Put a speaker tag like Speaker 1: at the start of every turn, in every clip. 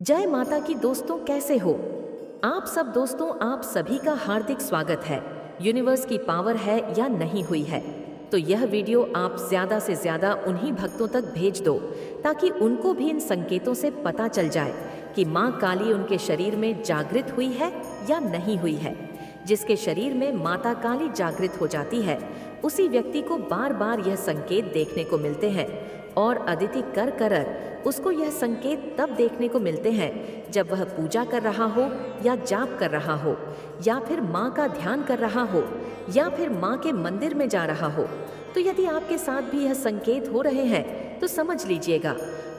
Speaker 1: जय माता की दोस्तों, कैसे हो आप सब दोस्तों। आप सभी का हार्दिक स्वागत है। यूनिवर्स की पावर है या नहीं हुई है, तो यह वीडियो आप ज्यादा से ज्यादा उन्हीं भक्तों तक भेज दो ताकि उनको भी इन संकेतों से पता चल जाए कि माँ काली उनके शरीर में जागृत हुई है या नहीं हुई है। जिसके शरीर में माता काली जागृत हो जाती है, उसी व्यक्ति को बार बार यह संकेत देखने को मिलते हैं और अदिति कर कर उसको यह संकेत तब देखने को मिलते हैं जब वह पूजा कर रहा हो या जाप कर रहा हो या फिर माँ का ध्यान कर रहा हो या फिर माँ के मंदिर में जा रहा हो। तो यदि आपके साथ भी यह संकेत हो रहे हैं तो समझ लीजिएगा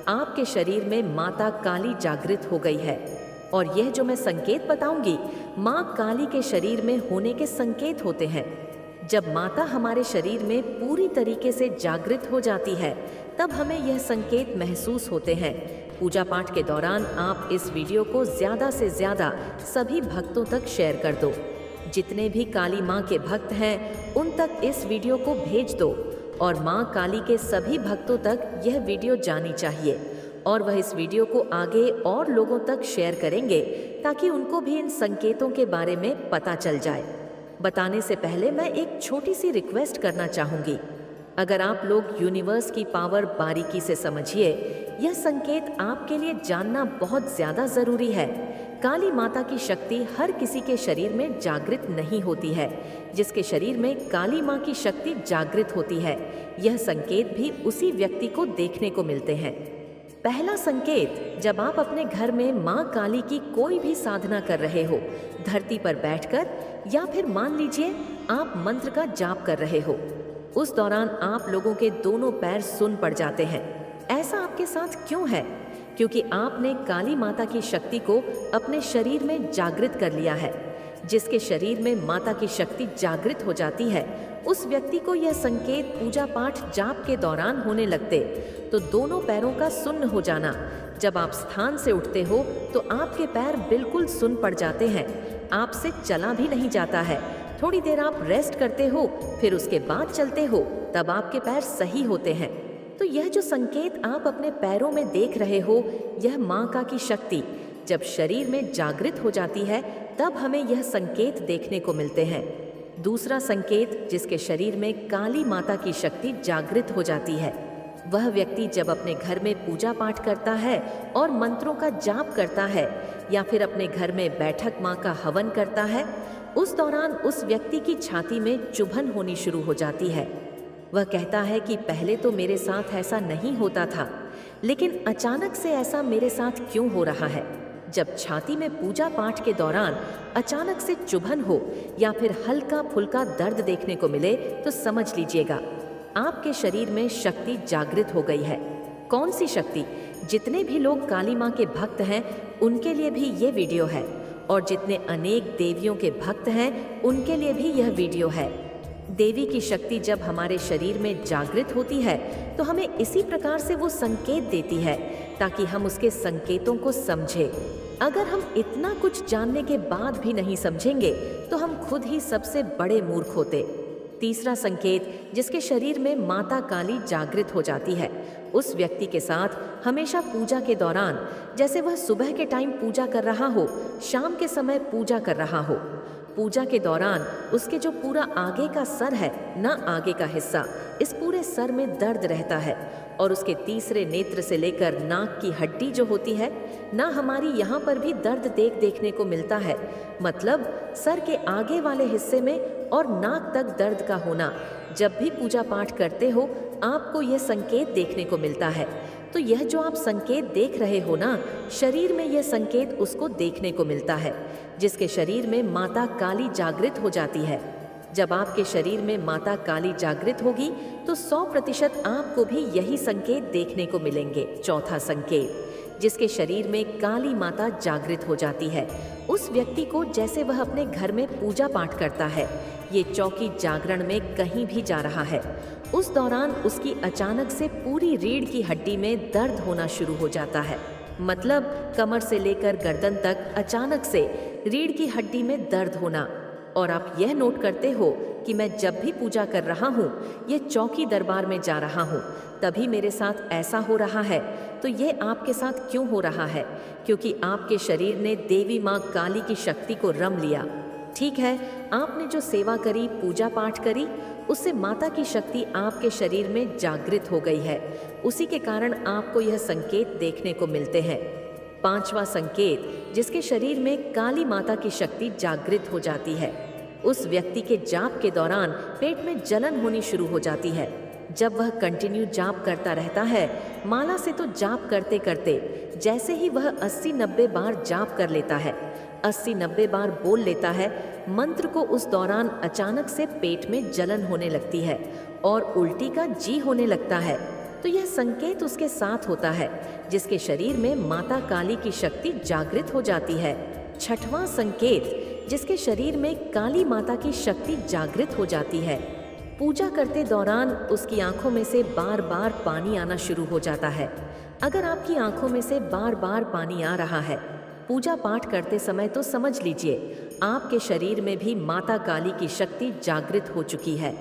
Speaker 1: आपके शरीर में माता काली जागृत हो गई है। और यह जो मैं संकेत बताऊंगी, माँ काली के शरीर में होने के संकेत होते हैं। जब माता हमारे शरीर में पूरी तरीके से जागृत हो जाती है तब हमें यह संकेत महसूस होते हैं। पूजा पाठ के दौरान आप इस वीडियो को ज़्यादा से ज़्यादा सभी भक्तों तक शेयर कर दो। जितने भी काली माँ के भक्त हैं उन तक इस वीडियो को भेज दो और माँ काली के सभी भक्तों तक यह वीडियो जानी चाहिए और वह इस वीडियो को आगे और लोगों तक शेयर करेंगे ताकि उनको भी इन संकेतों के बारे में पता चल जाए। बताने से पहले मैं एक छोटी सी रिक्वेस्ट करना चाहूँगी। अगर आप लोग यूनिवर्स की पावर बारीकी से समझिए, यह संकेत आपके लिए जानना बहुत ज़्यादा ज़रूरी है। काली माता की शक्ति हर किसी के शरीर में जागृत नहीं होती है। जिसके शरीर में काली माँ की शक्ति जागृत होती है, यह संकेत भी उसी व्यक्ति को देखने को मिलते हैं। पहला संकेत, जब आप अपने घर में माँ काली की कोई भी साधना कर रहे हो, धरती पर बैठकर या फिर मान लीजिए आप मंत्र का जाप कर रहे हो, उस दौरान आप लोगों के दोनों पैर सुन्न पड़ जाते हैं। ऐसा आपके साथ क्यों है? क्योंकि आपने काली माता की शक्ति को अपने शरीर में जागृत कर लिया है। जिसके शरीर में माता की शक्ति जागृत हो जाती है, उस व्यक्ति को यह संकेत पूजा पाठ जाप के दौरान होने लगते तो दोनों पैरों का सुन्न हो जाना। जब आप स्थान से उठते हो तो आपके पैर बिल्कुल सुन्न पड़ जाते हैं, आपसे चला भी नहीं जाता है। थोड़ी देर आप रेस्ट करते हो, फिर उसके बाद चलते हो, तब आपके पैर सही होते हैं। तो यह जो संकेत आप अपने पैरों में देख रहे हो, यह माँ का की शक्ति जब शरीर में जागृत हो जाती है तब हमें यह संकेत देखने को मिलते हैं। दूसरा संकेत, जिसके शरीर में काली माता की शक्ति जागृत हो जाती है, वह व्यक्ति जब अपने घर में पूजा पाठ करता है और मंत्रों का जाप करता है या फिर अपने घर में बैठक माँ का हवन करता है, उस दौरान उस व्यक्ति की छाती में चुभन होनी शुरू हो जाती है। वह कहता है कि पहले तो मेरे साथ ऐसा नहीं होता था, लेकिन अचानक से ऐसा मेरे साथ क्यों हो रहा है। जब छाती में पूजा पाठ के दौरान अचानक से चुभन हो या फिर हल्का फुल्का दर्द देखने को मिले तो समझ लीजिएगा आपके शरीर में शक्ति जागृत हो गई है। कौन सी शक्ति? जितने भी लोग काली माँ के भक्त हैं उनके लिए भी ये वीडियो है और जितने अनेक देवियों के भक्त हैं उनके लिए भी यह वीडियो है। देवी की शक्ति जब हमारे शरीर में जागृत होती है तो हमें इसी प्रकार से वो संकेत देती है ताकि हम उसके संकेतों को समझें। अगर हम इतना कुछ जानने के बाद भी नहीं समझेंगे तो हम खुद ही सबसे बड़े मूर्ख होते। तीसरा संकेत, जिसके शरीर में माता काली जागृत हो जाती है, उस व्यक्ति के साथ हमेशा पूजा के दौरान, जैसे वह सुबह के टाइम पूजा कर रहा हो, शाम के समय पूजा कर रहा हो, पूजा के दौरान उसके जो पूरा आगे का सर है ना, आगे का हिस्सा, इस पूरे सर में दर्द रहता है और उसके तीसरे नेत्र से लेकर नाक की हड्डी जो होती है ना, हमारी यहाँ पर भी दर्द देखने को मिलता है। मतलब सर के आगे वाले हिस्से में और नाक तक दर्द का होना। जब भी पूजा पाठ करते हो आपको यह संकेत देखने को मिलता है। तो यह जो आप संकेत देख रहे हो ना, शरीर में यह संकेत उसको देखने को मिलता है जिसके शरीर में माता काली जागृत हो जाती है। जब आपके शरीर में माता काली जागृत होगी तो 100% आपको भी यही संकेत देखने को मिलेंगे। चौथा संकेत, जिसके शरीर में काली माता जागृत हो जाती है, उस व्यक्ति को जैसे वह अपने घर में पूजा पाठ करता है, ये चौकी जागरण में कहीं भी जा रहा है, उस दौरान उसकी अचानक से पूरी रीढ़ की हड्डी में दर्द होना शुरू हो जाता है। मतलब कमर से लेकर गर्दन तक अचानक से रीढ़ की हड्डी में दर्द होना। और आप यह नोट करते हो कि मैं जब भी पूजा कर रहा हूँ, ये चौकी दरबार में जा रहा हूँ, तभी मेरे साथ ऐसा हो रहा है, तो ये आपके साथ क्यों हो रहा है? क्योंकि आपके शरीर ने देवी माँ काली की शक्ति को रम लिया। ठीक है, आपने जो सेवा करी, पूजा पाठ करी, उससे माता की शक्ति आपके शरीर में जागृत हो गई है। उसी के कारण आपको यह संकेत देखने को मिलते हैं। पांचवा संकेत, जिसके शरीर में काली माता की शक्ति जागृत हो जाती है, उस व्यक्ति के जाप के दौरान पेट में जलन होनी शुरू हो जाती है। जब वह कंटिन्यू जाप करता रहता है, माला से तो जाप करते करते जैसे ही वह 80-90 बार जाप कर लेता है, 80-90 बार बोल लेता है मंत्र को, उस दौरान अचानक से पेट में जलन होने लगती है और उल्टी का जी होने लगता है। तो यह संकेत उसके साथ होता है, जिसके शरीर में माता काली की शक्ति जागृत हो जाती है। छठवां संकेत, जिसके शरीर में काली माता की शक्ति जागृत हो जाती है, पूजा करते दौरान उसकी आंखों में से बार बार पानी आना शुरू हो जाता है। अगर आपकी आंखों में से बार बार पानी आ रहा है पूजा पाठ करते समय, तो समझ लीजिए आपके शरीर में भी माता काली की शक्ति जागृत हो चुकी है।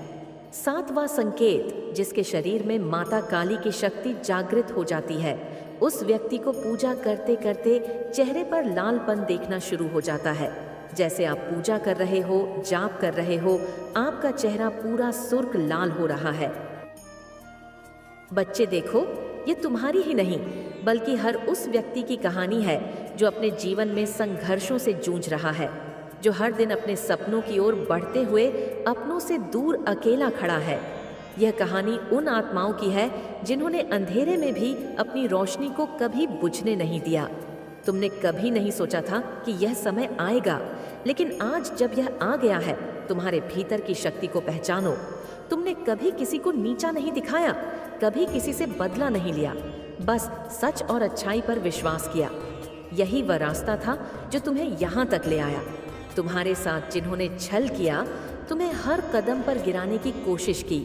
Speaker 1: सातवां संकेत, जिसके शरीर में माता काली की शक्ति जागृत हो जाती है, उस व्यक्ति को पूजा करते करते चेहरे पर लालपन देखना शुरू हो जाता है। जैसे आप पूजा कर रहे हो, जाप कर रहे हो, आपका चेहरा पूरा सुर्ख लाल हो रहा है। बच्चे देखो, ये तुम्हारी ही नहीं बल्कि हर उस व्यक्ति की कहानी है जो अपने जीवन में संघर्षों से जूझ रहा है, जो हर दिन अपने सपनों की ओर बढ़ते हुए अपनों से दूर अकेला खड़ा है। यह कहानी उन आत्माओं की है जिन्होंने अंधेरे में भी अपनी रोशनी को कभी बुझने नहीं दिया। तुमने कभी नहीं सोचा था कि यह समय आएगा, लेकिन आज जब यह आ गया है, तुम्हारे भीतर की शक्ति को पहचानो। तुमने कभी किसी को नीचा नहीं दिखाया, कभी किसी से बदला नहीं लिया, बस सच और अच्छाई पर विश्वास किया। यही वह रास्ता था जो तुम्हें यहाँ तक ले आया। तुम्हारे साथ जिन्होंने छल किया, तुम्हें हर कदम पर गिराने की कोशिश की,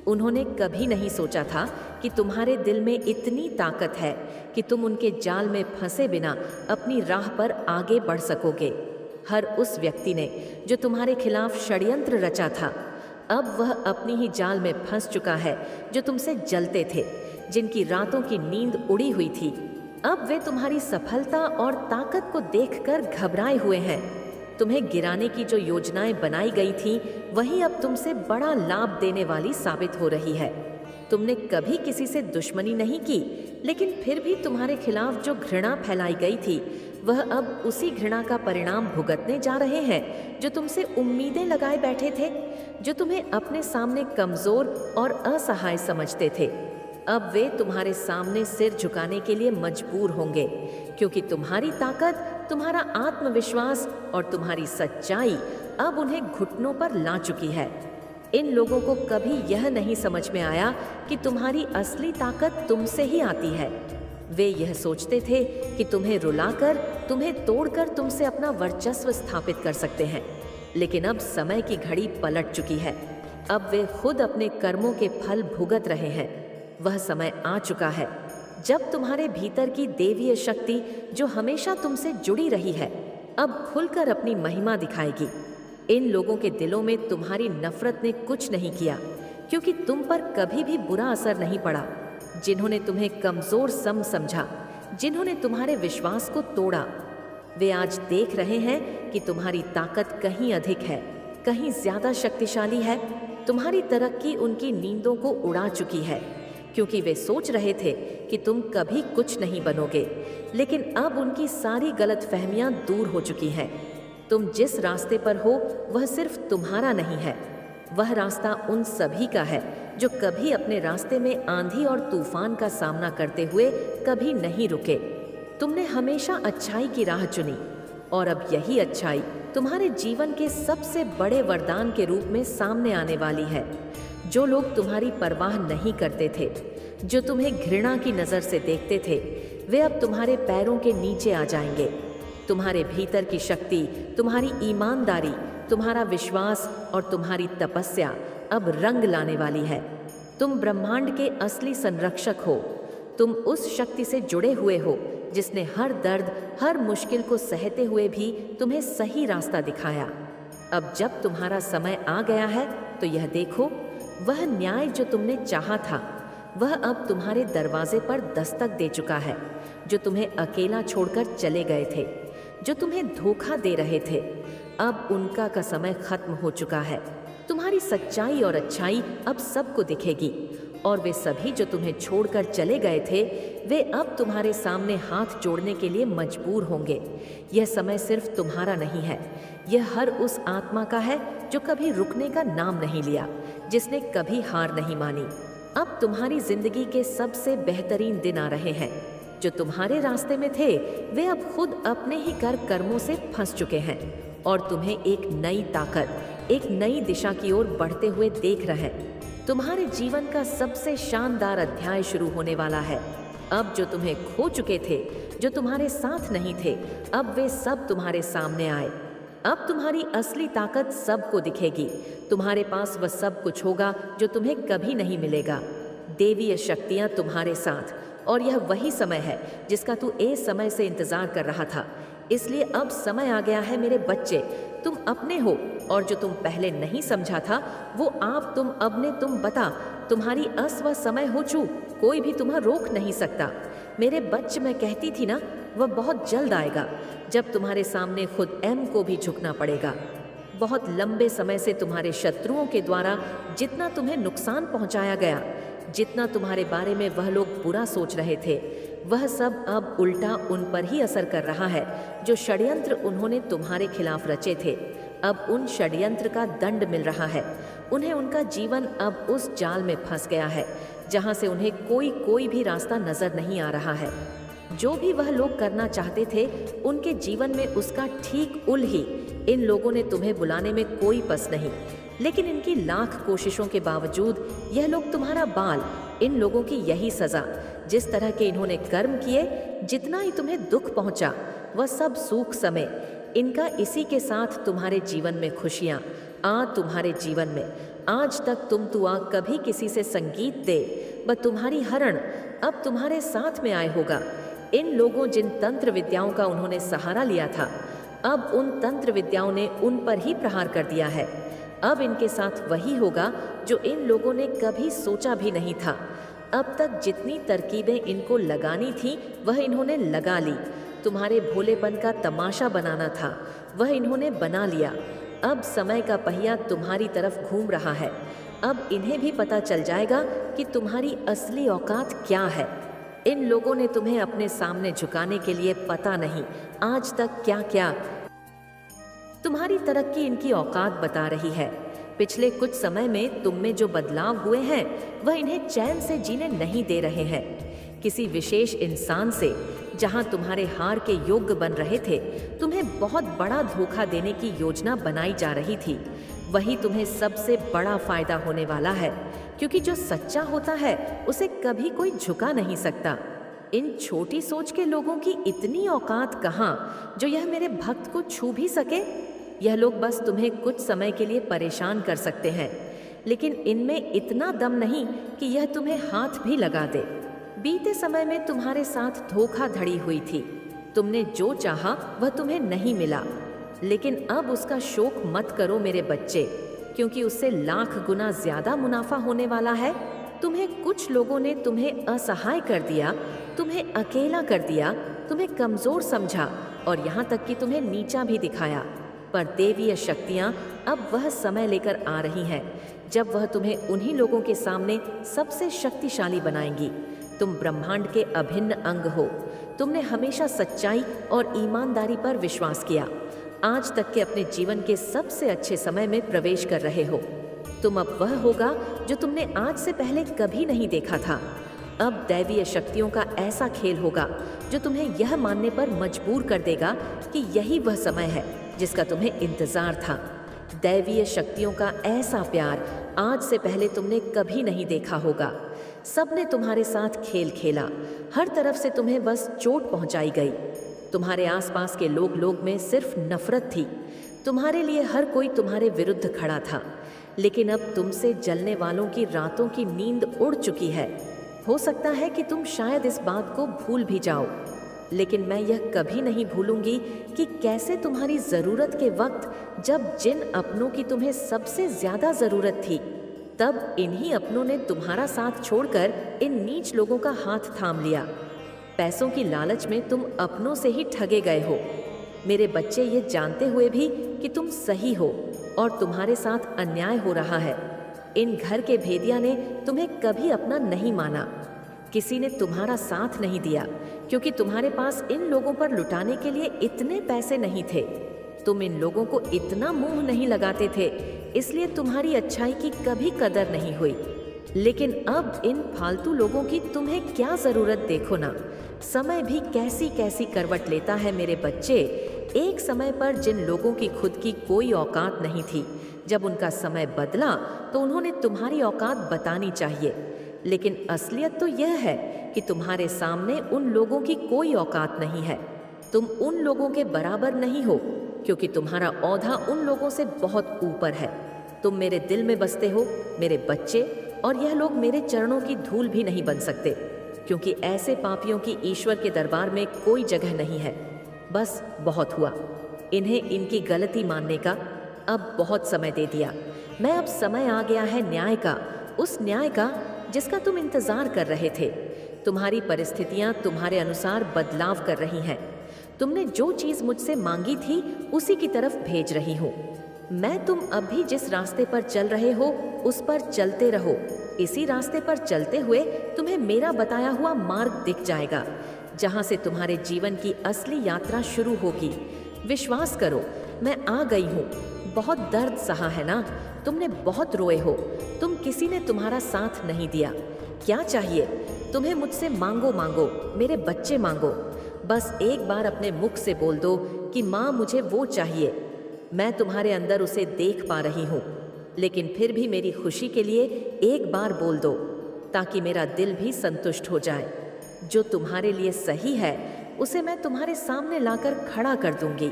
Speaker 1: उन्होंने कभी नहीं सोचा था कि तुम्हारे दिल में इतनी ताकत है कि तुम उनके जाल में फंसे बिना अपनी राह पर आगे बढ़ सकोगे। हर उस व्यक्ति ने जो तुम्हारे खिलाफ षड्यंत्र रचा था, अब वह अपनी ही जाल में फंस चुका है। जो तुमसे जलते थे, जिनकी रातों की नींद उड़ी हुई थी, अब वे तुम्हारी सफलता और ताकत को देखकर घबराए हुए हैं। तुम्हें गिराने की जो योजनाएं बनाई गई थी, वही अब तुमसे बड़ा लाभ देने वाली साबित हो रही है। तुमने कभी किसी से दुश्मनी नहीं की, लेकिन फिर भी तुम्हारे खिलाफ जो घृणा फैलाई गई थी, वह अब उसी घृणा का परिणाम भुगतने जा रहे हैं जो तुमसे उम्मीदें लगाए बैठे थे, जो तुम्हें अपने सामने कमजोर और असहाय समझते थे। अब वे तुम्हारे सामने सिर झुकाने के लिए मजबूर होंगे, क्योंकि तुम्हारी ताकत, तुम्हारा आत्मविश्वास और तुम्हारी सच्चाई अब उन्हें घुटनों पर ला चुकी है। इन लोगों को कभी यह नहीं समझ में आया कि तुम्हारी असली ताकत तुमसे ही आती है। वे यह सोचते थे कि तुम्हें रुलाकर, तुम्हें तोड़कर तुमसे अपना वर्चस्व स्थापित कर सकते हैं, लेकिन अब समय की घड़ी पलट चुकी है। अब वे खुद अपने कर्मों के फल भुगत रहे हैं। वह समय आ चुका है जब तुम्हारे भीतर की देवीय शक्ति, जो हमेशा तुमसे जुड़ी रही है, अब खुलकर अपनी महिमा दिखाएगी। इन लोगों के दिलों में तुम्हारी नफरत ने कुछ नहीं किया, क्योंकि तुम पर कभी भी बुरा असर नहीं पड़ा। जिन्होंने तुम्हें कमजोर समझा, जिन्होंने तुम्हारे विश्वास को तोड़ा, वे आज देख रहे हैं कि तुम्हारी ताकत कहीं अधिक है, कहीं ज्यादा शक्तिशाली है। तुम्हारी तरक्की उनकी नींदों को उड़ा चुकी है, क्योंकि वे सोच रहे थे कि तुम कभी कुछ नहीं बनोगे, लेकिन अब उनकी सारी गलतफहमियां दूर हो चुकी हैं। तुम जिस रास्ते पर हो, वह सिर्फ तुम्हारा नहीं है, वह रास्ता उन सभी का है जो कभी अपने रास्ते में आंधी और तूफान का सामना करते हुए कभी नहीं रुके। तुमने हमेशा अच्छाई की राह चुनी, और अब यही अच्छाई तुम्हारे जीवन के सबसे बड़े वरदान के रूप में सामने आने वाली है। जो लोग तुम्हारी परवाह नहीं करते थे, जो तुम्हें घृणा की नज़र से देखते थे, वे अब तुम्हारे पैरों के नीचे आ जाएंगे। तुम्हारे भीतर की शक्ति, तुम्हारी ईमानदारी, तुम्हारा विश्वास और तुम्हारी तपस्या अब रंग लाने वाली है। तुम ब्रह्मांड के असली संरक्षक हो। तुम उस शक्ति से जुड़े हुए हो जिसने हर दर्द, हर मुश्किल को सहते हुए भी तुम्हें सही रास्ता दिखाया। अब जब तुम्हारा समय आ गया है तो यह देखो, वह न्याय जो तुमने चाहा था वह अब तुम्हारे दरवाजे पर दस्तक दे चुका है। जो तुम्हें अकेला छोड़कर चले गए थे, जो तुम्हें धोखा दे रहे थे, अब उनका का समय खत्म हो चुका है। तुम्हारी सच्चाई और अच्छाई अब सबको दिखेगी और वे सभी जो तुम्हें छोड़कर चले गए थे वे अब तुम्हारे सामने हाथ जोड़ने के लिए मजबूर होंगे। यह समय सिर्फ तुम्हारा नहीं है, यह हर उस आत्मा का है जो कभी रुकने का नाम नहीं लिया, जिसने कभी हार नहीं मानी। अब तुम्हारी जिंदगी के सबसे बेहतरीन दिन आ रहे हैं। जो तुम्हारे रास्ते में थे वे अब खुद अपने ही कर्मों से फंस चुके हैं और तुम्हें एक नई ताकत, एक नई दिशा की ओर बढ़ते हुए देख रहे हैं। तुम्हारे जीवन का सबसे शानदार अध्याय शुरू होने वाला है। अब जो तुम्हें खो चुके थे, जो तुम्हारे साथ नहीं थे, अब वे सब तुम्हारे सामने आए। अब तुम्हारी असली ताकत सबको दिखेगी। तुम्हारे पास वह सब कुछ होगा जो तुम्हें कभी नहीं मिलेगा। देवीय शक्तियाँ तुम्हारे साथ, और यह वही समय है जिसका तू समय से इंतजार कर रहा था। इसलिए अब समय आ गया है मेरे बच्चे, तुम अपने हो और जो तुम पहले नहीं समझा था वो आप तुम अब ने तुम बता। तुम्हारी अस्व समय हो चू, कोई भी तुम्हें रोक नहीं सकता। मेरे बच्चे, मैं कहती थी ना, वह बहुत जल्द आएगा जब तुम्हारे सामने खुद को भी झुकना पड़ेगा। बहुत लंबे समय से तुम्हारे शत्रुओं के द्वारा जितना तुम्हें नुकसान पहुंचाया गया, जितना तुम्हारे बारे में वह लोग बुरा सोच रहे थे, वह सब अब उल्टा उन पर ही असर कर रहा है। जो षड्यंत्र उन्होंने तुम्हारे खिलाफ रचे थे, अब उन षड्यंत्र का दंड मिल रहा है। उन्हें उनका जीवन अब उस जाल में फंस गया है जहां से उन्हें कोई भी रास्ता नजर नहीं आ रहा है। जो भी वह लोग करना चाहते थे उनके जीवन में उसका ठीक उल्ट ही इन लोगों ने तुम्हें बुलाने में कोई पस नहीं। लेकिन इनकी लाख कोशिशों के बावजूद यह लोग तुम्हारा बाल, इन लोगों की यही सजा। जिस तरह के इन्होंने कर्म किए, जितना ही तुम्हें दुख पहुंचा, वह सब सूख समय इनका। इसी के साथ तुम्हारे जीवन में खुशियां आ, तुम्हारे जीवन में आज तक तुम आ कभी किसी से संगीत दे, बस तुम्हारी हरण अब तुम्हारे साथ में आए होगा। इन लोगों जिन तंत्र विद्याओं का उन्होंने सहारा लिया था, अब उन तंत्र विद्याओं ने उन पर ही प्रहार कर दिया है। अब इनके साथ वही होगा जो इन लोगों ने कभी सोचा भी नहीं था। अब तक जितनी तरकीबें इनको लगानी थी वह इन्होंने लगा ली। तुम्हारे भोलेपन का तमाशा बनाना था वह इन्होंने बना लिया। अब समय का पहिया तुम्हारी तरफ घूम रहा है। अब इन्हें भी पता चल जाएगा कि तुम्हारी असली औकात क्या है। इन लोगों ने तुम्हें अपने सामने झुकाने के लिए पता नहीं आज तक क्या क्या। तुम्हारी तरक्की इनकी औकात बता रही है। पिछले कुछ समय में तुम में जो बदलाव हुए हैं वह इन्हें चैन से जीने नहीं दे रहे हैं। किसी विशेष इंसान से जहां तुम्हारे हार के योग्य बन रहे थे, तुम्हें बहुत बड़ा धोखा देने की योजना बनाई जा रही थी, वही तुम्हें सबसे बड़ा फायदा होने वाला है। क्योंकि जो सच्चा होता है उसे कभी कोई झुका नहीं सकता। इन छोटी सोच के लोगों की इतनी औकात कहाँ जो यह मेरे भक्त को छू भी सके। यह लोग बस तुम्हें कुछ समय के लिए परेशान कर सकते हैं, लेकिन इनमें इतना दम नहीं कि यह तुम्हें हाथ भी लगा दे। बीते समय में तुम्हारे साथ धोखाधड़ी हुई थी। तुमने जो चाहा वह तुम्हें नहीं मिला, लेकिन अब उसका शोक मत करो मेरे बच्चे, क्योंकि उससे लाख गुना ज्यादा मुनाफा होने वाला है। तुम्हें कुछ लोगों ने तुम्हें असहाय कर दिया, तुम्हें अकेला कर दिया, तुम्हें कमजोर समझा और यहाँ तक कि तुम्हें नीचा भी दिखाया। पर देवीय शक्तियाँ अब वह समय लेकर आ रही हैं जब वह तुम्हें उन्हीं लोगों के सामने सबसे शक्तिशाली बनाएंगी। तुम ब्रह्मांड के अभिन्न अंग हो। तुमने हमेशा सच्चाई और ईमानदारी पर विश्वास किया। आज तक के अपने जीवन के सबसे अच्छे समय में प्रवेश कर रहे हो। तुम अब वह होगा जो तुमने आज से पहले कभी नहीं देखा था। अब दैवीय शक्तियों का ऐसा खेल होगा जो तुम्हें यह मानने पर मजबूर कर देगा कि यही वह समय है जिसका तुम्हें इंतजार था। दैवीय शक्तियों का ऐसा प्यार आज से पहले तुमने कभी नहीं देखा होगा। सबने तुम्हारे साथ खेल खेला, हर तरफ से तुम्हें बस चोट पहुंचाई गई। तुम्हारे आसपास के लोग में सिर्फ नफरत थी। तुम्हारे लिए हर कोई तुम्हारे विरुद्ध खड़ा था, लेकिन अब तुमसे जलने वालों की रातों की नींद उड़ चुकी है। हो सकता है कि तुम शायद इस बात को भूल भी जाओ, लेकिन मैं यह कभी नहीं भूलूंगी कि कैसे तुम्हारी ज़रूरत के वक्त, जब जिन अपनों की तुम्हें सबसे ज़्यादा ज़रूरत थी, तब इन्हीं अपनों ने तुम्हारा साथ छोड़कर इन नीच लोगों का हाथ थाम लिया। पैसों की लालच में तुम अपनों से ही ठगे गए हो। मेरे बच्चे, ये जानते हुए भी कि तुम सही हो और तुम्हारे साथ अन्याय हो रहा है, इन घर के भेदिया ने तुम्हें कभी अपना नहीं माना। किसी ने तुम्हारा साथ नहीं दिया क्योंकि तुम्हारे पास इन लोगों पर लुटाने के लिए इतने पैसे नहीं थे। तुम इन लोगों को इतना मुंह नहीं लगाते थे, इसलिए तुम्हारी अच्छाई की कभी कदर नहीं हुई। लेकिन अब इन फालतू लोगों की तुम्हें क्या ज़रूरत, देखो ना, समय भी कैसी कैसी करवट लेता है मेरे बच्चे। एक समय पर जिन लोगों की खुद की कोई औकात नहीं थी, जब उनका समय बदला तो उन्होंने तुम्हारी औकात बतानी चाहिए। लेकिन असलियत तो यह है कि तुम्हारे सामने उन लोगों की कोई औकात नहीं है। तुम उन लोगों के बराबर नहीं हो क्योंकि तुम्हारा औधा उन लोगों से बहुत ऊपर है। तुम मेरे दिल में बसते हो मेरे बच्चे, और यह लोग मेरे चरणों की धूल भी नहीं बन सकते क्योंकि ऐसे पापियों की ईश्वर के दरबार में कोई जगह नहीं है। बस बहुत हुआ, इन्हें इनकी गलती मानने का अब बहुत समय दे दिया। मैं अब समय आ गया है न्याय का, उस न्याय का जिसका तुम इंतजार कर रहे थे। तुम्हारी परिस्थितियां तुम्हारे अनुसार बदलाव कर रही हैं। तुमने जो चीज मुझसे मांगी थी उसी की तरफ भेज रही हूँ मैं। तुम अब भी जिस रास्ते पर चल रहे हो उस पर चलते रहो। इसी रास्ते पर चलते हुए तुम्हें मेरा बताया हुआ मार्ग दिख जाएगा, जहाँ से तुम्हारे जीवन की असली यात्रा शुरू होगी। विश्वास करो, मैं आ गई हूँ। बहुत दर्द सहा है ना, तुमने बहुत रोए हो, तुम किसी ने तुम्हारा साथ नहीं दिया। क्या चाहिए तुम्हें मुझसे? मांगो मांगो मेरे बच्चे, मांगो। बस एक बार अपने मुख से बोल दो कि माँ मुझे वो चाहिए। मैं तुम्हारे अंदर उसे देख पा रही हूँ, लेकिन फिर भी मेरी खुशी के लिए एक बार बोल दो ताकि मेरा दिल भी संतुष्ट हो जाए। जो तुम्हारे लिए सही है उसे मैं तुम्हारे सामने लाकर खड़ा कर दूंगी।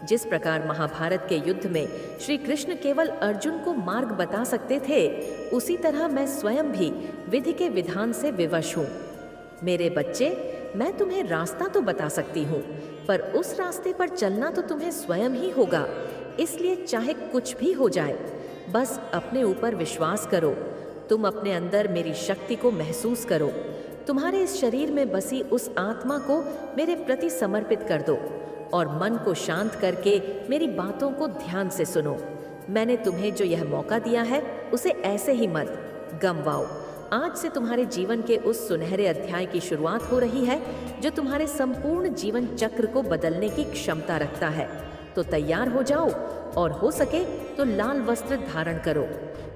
Speaker 1: जिस प्रकार महाभारत के युद्ध में श्री कृष्ण केवल अर्जुन को मार्ग बता सकते थे, उसी तरह मैं स्वयं भी विधि के विधान से विवश हूँ। मेरे बच्चे, मैं तुम्हें रास्ता तो बता सकती हूँ, पर उस रास्ते पर चलना तो तुम्हें स्वयं ही होगा। इसलिए चाहे कुछ भी हो जाए, बस अपने ऊपर विश्वास करो। तुम अपने अंदर मेरी शक्ति को महसूस करो। तुम्हारे इस शरीर में बसी उस आत्मा को मेरे प्रति समर्पित कर दो और मन को शांत करके मेरी बातों को ध्यान से सुनो। मैंने तुम्हें जो यह मौका दिया है उसे ऐसे ही मत गंवाओ। आज से तुम्हारे जीवन के उस सुनहरे अध्याय की शुरुआत हो रही है जो तुम्हारे संपूर्ण जीवन चक्र को बदलने की क्षमता रखता है। तो तैयार हो जाओ और हो सके तो लाल वस्त्र धारण करो।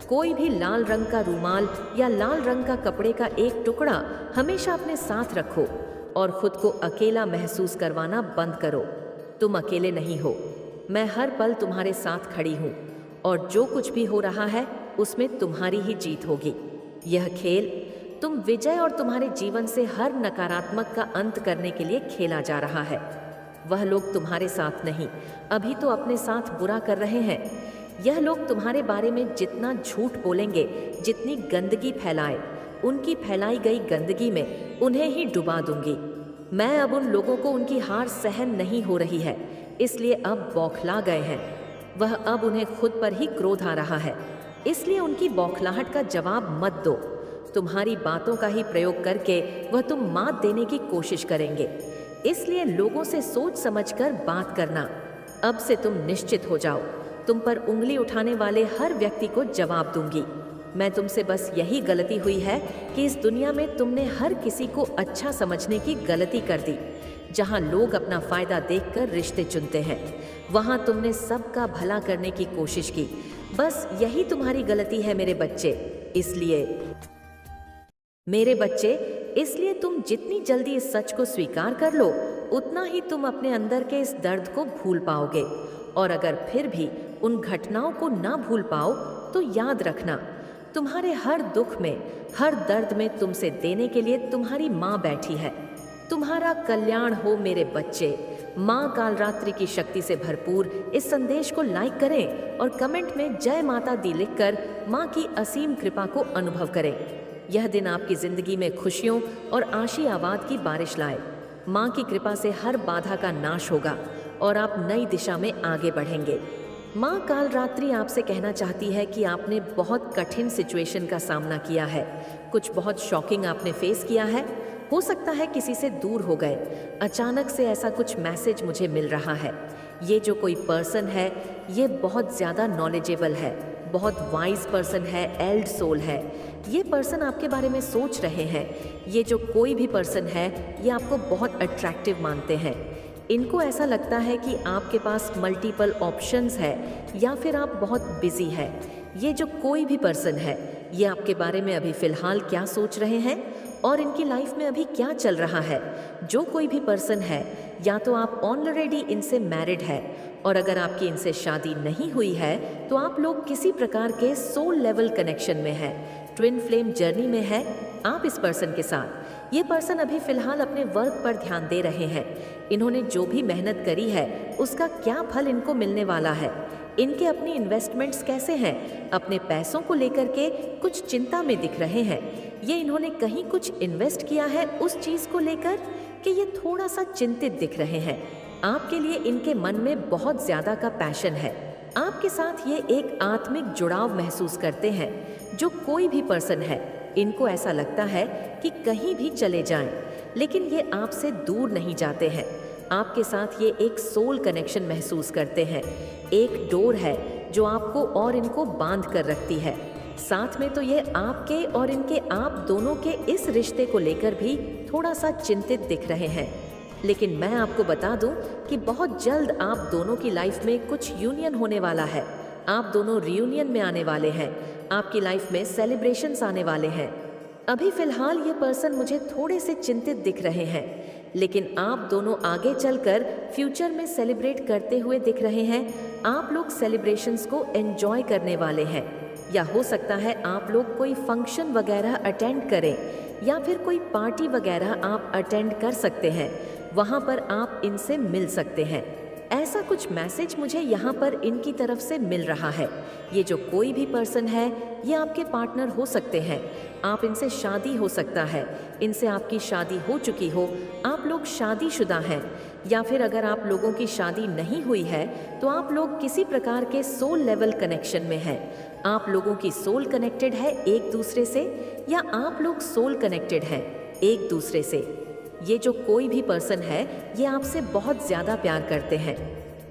Speaker 1: कोई भी लाल रंग का रूमाल या लाल रंग का कपड़े का एक टुकड़ा हमेशा अपने साथ रखो और खुद को अकेला महसूस करवाना बंद करो। तुम अकेले नहीं हो, मैं हर पल तुम्हारे साथ खड़ी हूँ और जो कुछ भी हो रहा है उसमें तुम्हारी ही जीत होगी। यह खेल तुम विजय और तुम्हारे जीवन से हर नकारात्मक का अंत करने के लिए खेला जा रहा है। वह लोग तुम्हारे साथ नहीं, अभी तो अपने साथ बुरा कर रहे हैं। यह लोग तुम्हारे बारे में जितना झूठ बोलेंगे, जितनी गंदगी फैलाए, उनकी फैलाई गई गंदगी में उन्हें ही डुबा दूंगी। मैं अब उन लोगों को उनकी हार सहन नहीं हो रही है, इसलिए अब बौखला गए हैं। वह अब उन्हें खुद पर ही क्रोध आ रहा है, इसलिए उनकी बौखलाहट का जवाब मत दो। तुम्हारी बातों का ही प्रयोग करके वह तुम मात देने की कोशिश करेंगे, इसलिए लोगों से सोच समझकर बात करना। अब से तुम निश्चित हो जाओ, तुम पर उंगली उठाने वाले हर व्यक्ति को जवाब दूंगी। मैं तुमसे बस यही गलती हुई है कि इस दुनिया में तुमने हर किसी को अच्छा समझने की गलती कर दी। जहां लोग अपना फायदा देखकर रिश्ते चुनते हैं, वहां तुमने सबका भला करने की कोशिश की। बस यही तुम्हारी गलती है मेरे बच्चे। इसलिए तुम जितनी जल्दी इस सच को स्वीकार कर लो, उतना ही तुम अपने अंदर के इस दर्द को भूल पाओगे। और अगर फिर भी उन घटनाओं को ना भूल पाओ तो याद रखना, तुम्हारे हर दुख में, हर दर्द में तुमसे देने के लिए तुम्हारी माँ बैठी है। तुम्हारा कल्याण हो मेरे बच्चे। माँ कालरात्रि की शक्ति से भरपूर इस संदेश को लाइक करें और कमेंट में जय माता दी लिखकर माँ की असीम कृपा को अनुभव करें। यह दिन आपकी जिंदगी में खुशियों और आशीर्वाद की बारिश लाए। माँ की कृपा से हर बाधा का नाश होगा और आप नई दिशा में आगे बढ़ेंगे। माँ काल रात्रि आपसे कहना चाहती है कि आपने बहुत कठिन सिचुएशन का सामना किया है, कुछ बहुत शॉकिंग आपने फेस किया है। हो सकता है किसी से दूर हो गए, अचानक से ऐसा कुछ मैसेज मुझे मिल रहा है। ये जो कोई पर्सन है ये बहुत ज़्यादा नॉलेजेबल है, बहुत वाइज पर्सन है, एल्ड सोल है। ये पर्सन आपके बारे में सोच रहे हैं। ये जो कोई भी पर्सन है ये आपको बहुत अट्रैक्टिव मानते हैं। इनको ऐसा लगता है कि आपके पास मल्टीपल ऑप्शंस है या फिर आप बहुत बिजी है। ये जो कोई भी पर्सन है ये आपके बारे में अभी फ़िलहाल क्या सोच रहे हैं और इनकी लाइफ में अभी क्या चल रहा है। जो कोई भी पर्सन है या तो आप ऑलरेडी इनसे मैरिड है और अगर आपकी इनसे शादी नहीं हुई है तो आप लोग किसी प्रकार के सोल लेवल कनेक्शन में है, ट्विन फ्लेम जर्नी में है आप इस पर्सन के साथ। ये पर्सन अभी फ़िलहाल अपने वर्क पर ध्यान दे रहे हैं। इन्होंने जो भी मेहनत करी है उसका क्या फल इनको मिलने वाला है। इनके अपनी इन्वेस्टमेंट्स कैसे हैं, अपने पैसों को लेकर के कुछ चिंता में दिख रहे हैं। ये इन्होंने कहीं कुछ इन्वेस्ट किया है उस चीज़ को लेकर कि ये थोड़ा सा चिंतित दिख रहे हैं। आपके लिए इनके मन में बहुत ज़्यादा का पैशन है। आपके साथ ये एक आत्मिक जुड़ाव महसूस करते हैं। जो कोई भी पर्सन है इनको ऐसा लगता है कि कहीं भी चले जाएं, लेकिन ये आपसे दूर नहीं जाते हैं। आपके साथ ये एक सोल कनेक्शन महसूस करते हैं। एक डोर है जो आपको और इनको बांध कर रखती है। साथ में तो ये आपके और इनके आप दोनों के इस रिश्ते को लेकर भी थोड़ा सा चिंतित दिख रहे हैं। लेकिन मैं आपको बता दूं कि बहुत जल्द आप दोनों की लाइफ में कुछ यूनियन होने वाला है। आप दोनों रियूनियन में आने वाले हैं। आपकी लाइफ में सेलिब्रेशंस आने वाले हैं। अभी फ़िलहाल ये पर्सन मुझे थोड़े से चिंतित दिख रहे हैं, लेकिन आप दोनों आगे चलकर फ्यूचर में सेलिब्रेट करते हुए दिख रहे हैं। आप लोग सेलिब्रेशंस को एंजॉय करने वाले हैं, या हो सकता है आप लोग कोई फंक्शन वगैरह अटेंड करें या फिर कोई पार्टी वगैरह आप अटेंड कर सकते हैं। वहाँ पर आप इनसे मिल सकते हैं। ऐसा कुछ मैसेज मुझे यहाँ पर इनकी तरफ से मिल रहा है। ये जो कोई भी पर्सन है ये आपके पार्टनर हो सकते हैं। आप इनसे शादी हो सकता है, इनसे आपकी शादी हो चुकी हो, आप लोग शादीशुदा हैं, या फिर अगर आप लोगों की शादी नहीं हुई है तो आप लोग किसी प्रकार के सोल लेवल कनेक्शन में हैं। आप लोगों की सोल कनेक्टेड है एक दूसरे से, या आप लोग सोल कनेक्टेड हैं एक दूसरे से। ये जो कोई भी पर्सन है ये आपसे बहुत ज़्यादा प्यार करते हैं।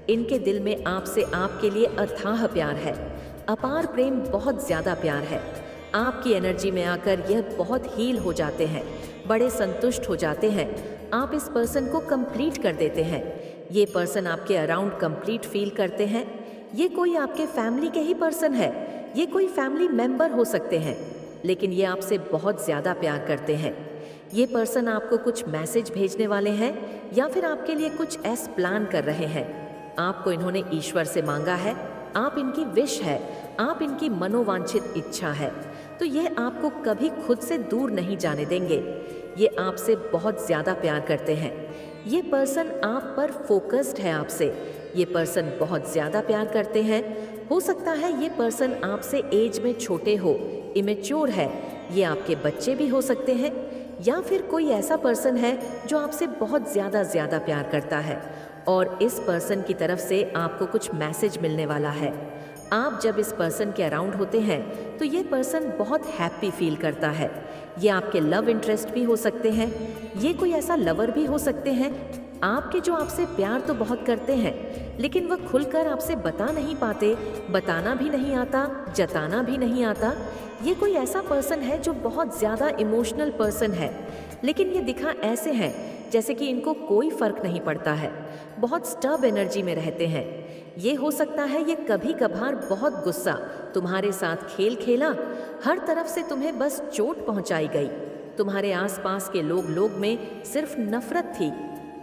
Speaker 1: इनके दिल में आपसे आपके लिए अथाह प्यार है, अपार प्रेम, बहुत ज़्यादा प्यार है। आपकी एनर्जी में आकर यह बहुत हील हो जाते हैं, बड़े संतुष्ट हो जाते हैं। आप इस पर्सन को कंप्लीट कर देते हैं। ये पर्सन आपके अराउंड कंप्लीट फील करते हैं। ये कोई आपके फैमिली के ही पर्सन है, ये कोई फैमिली मेंबर हो सकते हैं, लेकिन ये आपसे बहुत ज़्यादा प्यार करते हैं। ये पर्सन आपको कुछ मैसेज भेजने वाले हैं या फिर आपके लिए कुछ ऐसा प्लान कर रहे हैं। आपको इन्होंने ईश्वर से मांगा है, आप इनकी विश है, आप इनकी मनोवांछित इच्छा है, तो ये आपको कभी खुद से दूर नहीं जाने देंगे। ये आपसे बहुत ज़्यादा प्यार करते हैं। ये पर्सन आप पर फोकस्ड है आपसे। ये पर्सन बहुत ज़्यादा प्यार करते हैं। हो सकता है ये पर्सन आपसे एज में छोटे हो, इमेच्योर है। ये आपके बच्चे भी हो सकते हैं, या फिर कोई ऐसा पर्सन है जो आपसे बहुत ज़्यादा प्यार करता है और इस पर्सन की तरफ से आपको कुछ मैसेज मिलने वाला है। आप जब इस पर्सन के अराउंड होते हैं तो ये पर्सन बहुत हैप्पी फील करता है। ये आपके लव इंटरेस्ट भी हो सकते हैं, ये कोई ऐसा लवर भी हो सकते हैं आपके जो आपसे प्यार तो बहुत करते हैं, लेकिन वह खुलकर आपसे बता नहीं पाते, बताना भी नहीं आता, जताना भी नहीं आता। ये कोई ऐसा पर्सन है जो बहुत ज़्यादा इमोशनल पर्सन है, लेकिन ये दिखा ऐसे हैं जैसे कि इनको कोई फ़र्क नहीं पड़ता है, बहुत स्टर्ब एनर्जी में रहते हैं। ये हो सकता है ये कभी कभार बहुत गुस्सा तुम्हारे साथ खेल खेला, हर तरफ से तुम्हें बस चोट पहुंचाई गई। तुम्हारे आसपास के लोग में सिर्फ नफरत थी।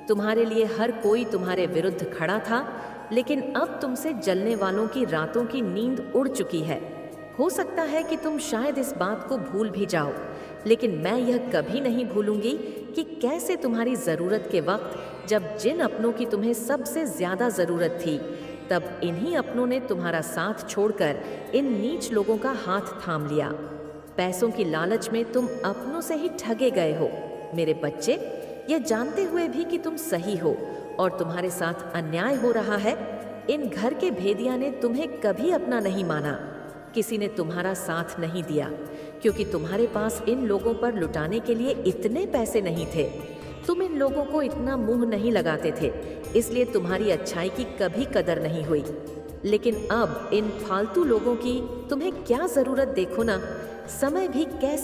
Speaker 1: तुम्हारे लिए हर कोई तुम्हारे विरुद्ध खड़ा था, लेकिन अब तुमसे जलने वालों की रातों की नींद उड़ चुकी है। हो सकता है कि तुम शायद इस बात को भूल भी जाओ, लेकिन मैं यह कभी नहीं भूलूंगी कि कैसे तुम्हारी ज़रूरत के वक्त, जब जिन अपनों की तुम्हें सबसे ज़्यादा ज़रूरत थी, तब इन्हीं अपनों ने तुम्हारा साथ छोड़कर इन नीच लोगों का हाथ थाम लिया। पैसों की लालच में तुम अपनों से ही ठगे गए हो। मेरे बच्चे, ये जानते हुए भी कि तुम सही हो और तुम्हारे साथ अन्याय हो रहा है, इन घर के भेदिया ने तुम्हें कभी अपना नहीं माना। किसी ने तुम्हारा साथ नहीं दिया क्योंकि तुम्हारे पास इन लोगों पर लुटाने के लिए इतने पैसे नहीं थे। तुम इन लोगों को इतना मुंह नहीं लगाते थे, इसलिए तुम्हारी अच्छाई की कभी कदर नहीं हुई। लेकिन अब इन फालतू लोगों की तुम्हें क्या जरूरत, देखो ना समय भी कैसी